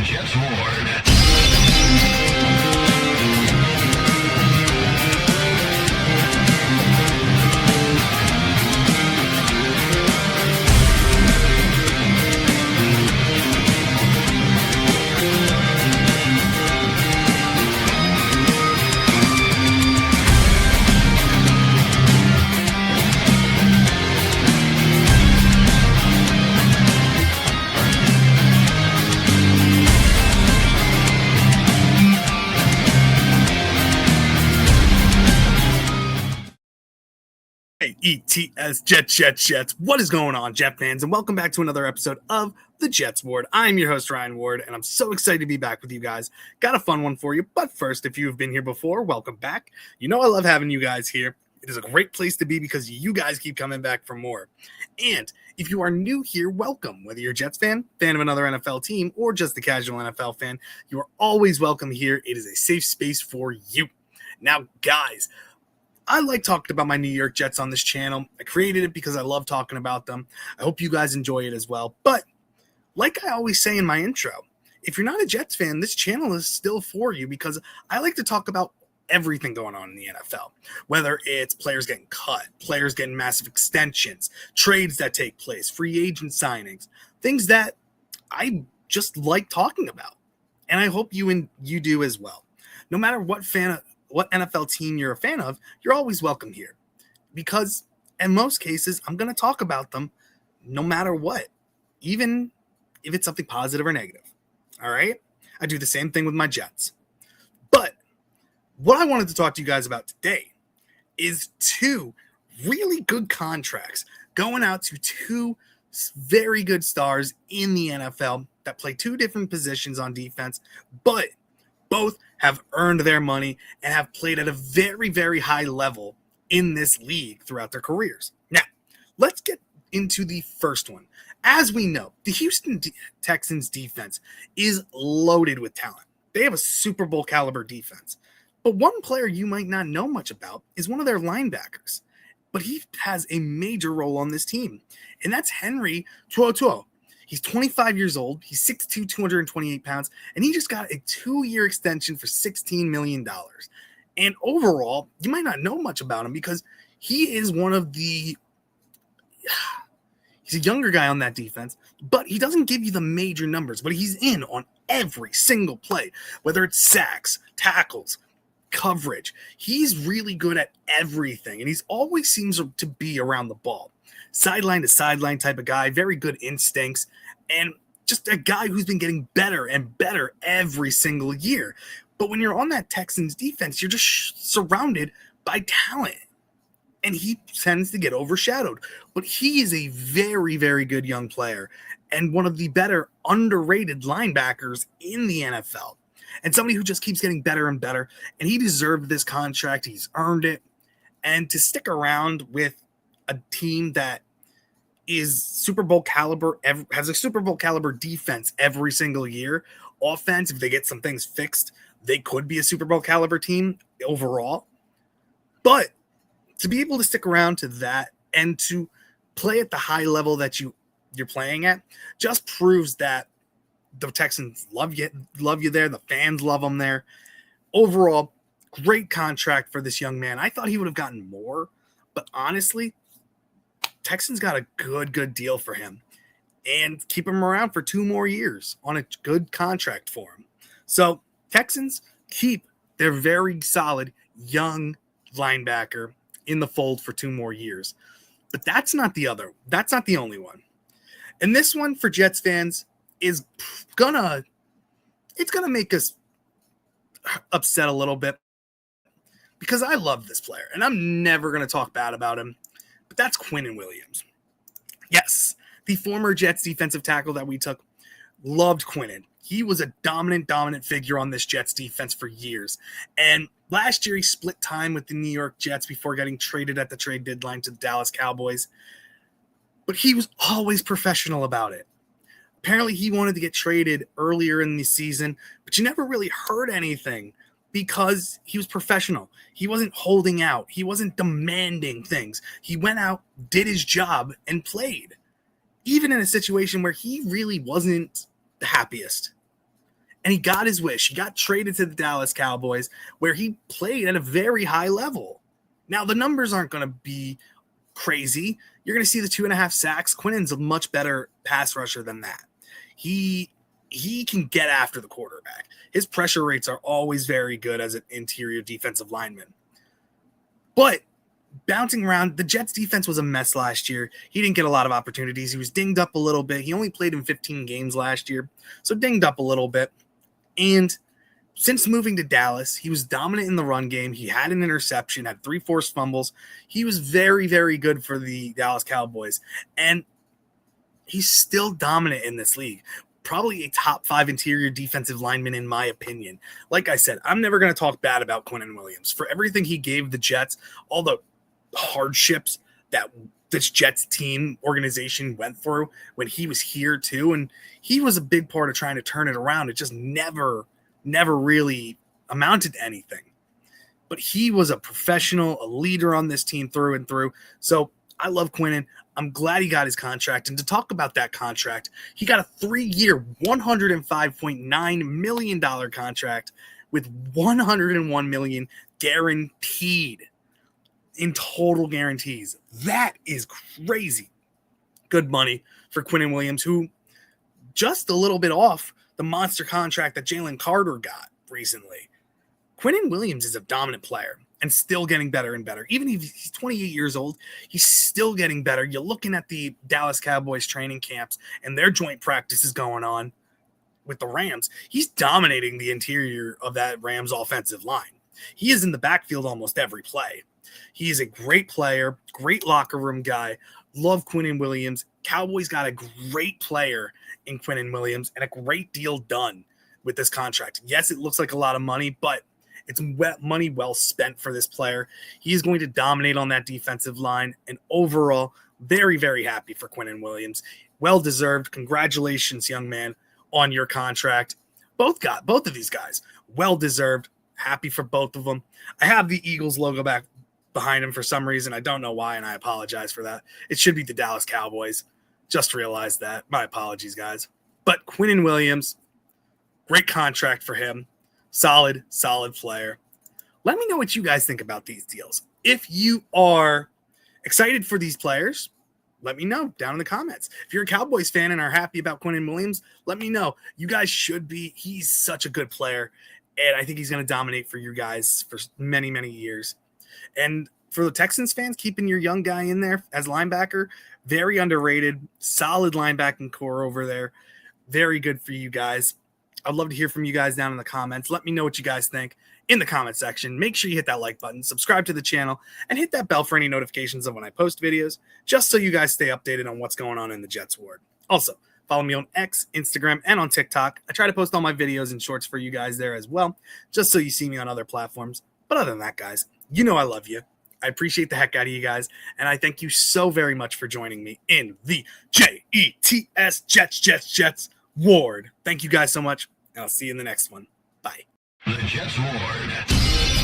Jets Ward. ETS Jets. What is going on, Jet fans? And welcome back to another episode of the Jets Ward. I'm your host, Ryan Ward, and I'm so excited to be back with you guys. Got a fun one for you. But first, if you've been here before, welcome back. You know I love having you guys here. It is a great place to be because you guys keep coming back for more. And if you are new here, welcome. Whether you're a Jets fan of another NFL team, or just a casual NFL fan, you are always welcome here. It is a safe space for you. Now, guys, I like talking about my New York Jets on this channel. I created it because I love talking about them. I hope you guys enjoy it as well. But like I always say in my intro, if you're not a Jets fan, this channel is still for you because I like to talk about everything going on in the NFL, whether it's players getting cut, players getting massive extensions, trades that take place, free agent signings, things that I just like talking about. And I hope you do as well. No matter what NFL team you're a fan of, you're always welcome here because in most cases, I'm going to talk about them no matter what, even if it's something positive or negative. All right. I do the same thing with my Jets. But what I wanted to talk to you guys about today is two really good contracts going out to two very good stars in the NFL that play two different positions on defense, but both have earned their money and have played at a very, very high level in this league throughout their careers. Now, let's get into the first one. As we know, the Houston Texans defense is loaded with talent. They have a Super Bowl caliber defense. But one player you might not know much about is one of their linebackers. But he has a major role on this team, and that's Henry To'oTo'o. He's 25 years old. He's 6'2", 228 pounds, and he just got a 2-year extension for $16 million. And overall, you might not know much about him because he is he's a younger guy on that defense, but he doesn't give you the major numbers, but he's in on every single play, whether it's sacks, tackles, coverage. He's really good at everything, and he's always seems to be around the ball. Sideline to sideline type of guy, very good instincts, and just a guy who's been getting better and better every single year. But when you're on that Texans defense, you're just surrounded by talent, and he tends to get overshadowed. But he is a very, very good young player and one of the better underrated linebackers in the NFL, and somebody who just keeps getting better and better, and he deserved this contract. He's earned it, and to stick around with a team that is Super Bowl caliber, has a Super Bowl caliber defense every single year. Offense, if they get some things fixed, they could be a Super Bowl caliber team overall. But to be able to stick around to that and to play at the high level that you're playing at just proves that the Texans love you there. The fans love them there. Overall, great contract for this young man. I thought he would have gotten more, but honestly, Texans got a good deal for him and keep him around for 2 more years on a good contract for him. So Texans keep their very solid young linebacker in the fold for 2 more years. But that's not the only one. And this one for Jets fans is gonna make us upset a little bit because I love this player and I'm never going to talk bad about him. But that's Quinnen Williams. Yes, the former Jets defensive tackle that we took. Loved Quinnen. He was a dominant figure on this Jets defense for years. And last year he split time with the New York Jets before getting traded at the trade deadline to the Dallas Cowboys. But he was always professional about it. Apparently he wanted to get traded earlier in the season, but you never really heard anything because he was professional. He wasn't holding out. He wasn't demanding things. He went out, did his job, and played, even in a situation where he really wasn't the happiest. And he got his wish. He got traded to the Dallas Cowboys, where he played at a very high level. Now, the numbers aren't going to be crazy. You're going to see the 2.5 sacks. Quinnen's a much better pass rusher than that. He can get after the quarterback. His pressure rates are always very good as an interior defensive lineman. But bouncing around, the Jets defense was a mess last year. He didn't get a lot of opportunities. He was dinged up a little bit. He only played in 15 games last year, so dinged up a little bit. And since moving to Dallas, he was dominant in the run game. He had an interception, had 3 forced fumbles. He was very, very good for the Dallas Cowboys. And he's still dominant in this league. Probably a top 5 interior defensive lineman, in my opinion. Like I said, I'm never going to talk bad about Quinnen Williams. For everything he gave the Jets, all the hardships that this Jets team organization went through when he was here too, and he was a big part of trying to turn it around. It just never really amounted to anything. But he was a professional, a leader on this team through and through. So I love Quinnen. I'm glad he got his contract. And to talk about that contract, he got a 3-year, $105.9 million contract with $101 million guaranteed in total guarantees. That is crazy. Good money for Quinnen Williams, who just a little bit off the monster contract that Jalen Carter got recently. Quinnen Williams is a dominant player and still getting better and better. Even if he's 28 years old, he's still getting better. You're looking at the Dallas Cowboys training camps and their joint practices going on with the Rams. He's dominating the interior of that Rams offensive line. He is in the backfield almost every play. He is a great player, great locker room guy. Love Quinnen Williams. Cowboys got a great player in Quinnen Williams and a great deal done with this contract. Yes, it looks like a lot of money, but it's money well spent for this player. He is going to dominate on that defensive line. And overall, very, very happy for Quinnen Williams. Well-deserved. Congratulations, young man, on your contract. Both of these guys, well-deserved. Happy for both of them. I have the Eagles logo back behind him for some reason. I don't know why, and I apologize for that. It should be the Dallas Cowboys. Just realized that. My apologies, guys. But Quinnen Williams, great contract for him. Solid player. Let me know what you guys think about these deals. If you are excited for these players, let me know down in the comments. If you're a Cowboys fan and are happy about Quinnen Williams, let me know. You guys should be. He's such a good player, and I think he's going to dominate for you guys for many, many years. And for the Texans fans, keeping your young guy in there as linebacker, very underrated, solid linebacking core over there. Very good for you guys. I'd love to hear from you guys down in the comments. Let me know what you guys think in the comment section. Make sure you hit that like button, subscribe to the channel, and hit that bell for any notifications of when I post videos, just so you guys stay updated on what's going on in the Jets ward. Also, follow me on X, Instagram, and on TikTok. I try to post all my videos and shorts for you guys there as well, just so you see me on other platforms. But other than that, guys, you know I love you. I appreciate the heck out of you guys, and I thank you so very much for joining me in the JETS Jets Ward. Thank you guys so much, and I'll see you in the next one. Bye. The Jets Ward.